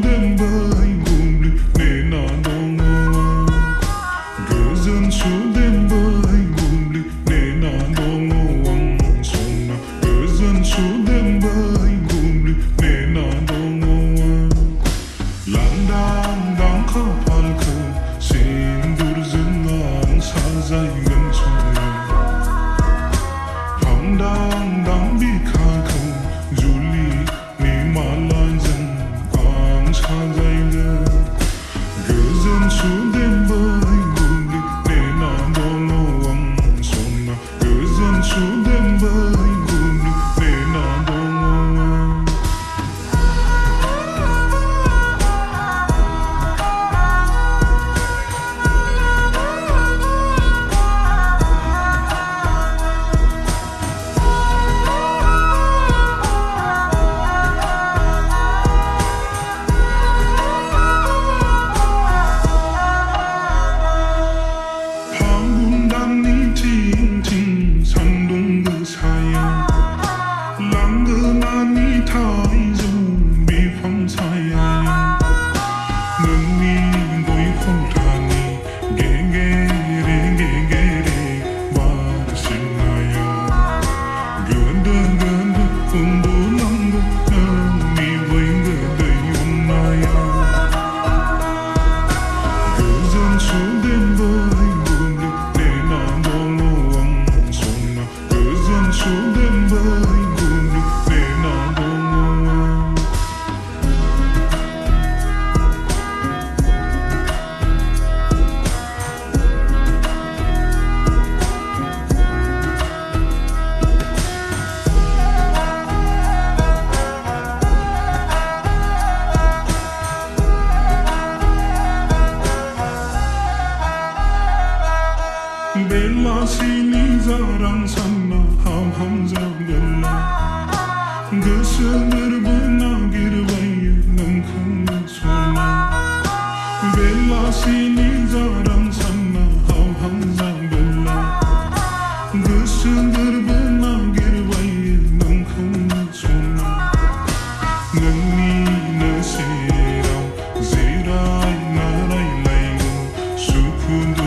đêm bay ngùm lì nề nà đông ngô gỡ dân số đêm bay ngùm lì nề nà đông ngô wang sông na gỡ dân số đêm bay ngùm lì nề nà đông ngô lan đang đang khá pal khờ xin dur dân ngang sa dài ngân sông phang đang đang bị khá khờ Julie ni malan dân ang sa dài ngân gỡ dân số đêm bay ngùm lì nề nà đông ngô wang sông na gỡ dân số đêm bay ngùm lì nề nà đông ngô Bella sini zarang sana ham zabella Gısılır bana girvayı namkın sona Bella sini zarang sana ham zabella Gısılır bana girvayı namkın sona Nani nasiram ziray naray laygo sukundu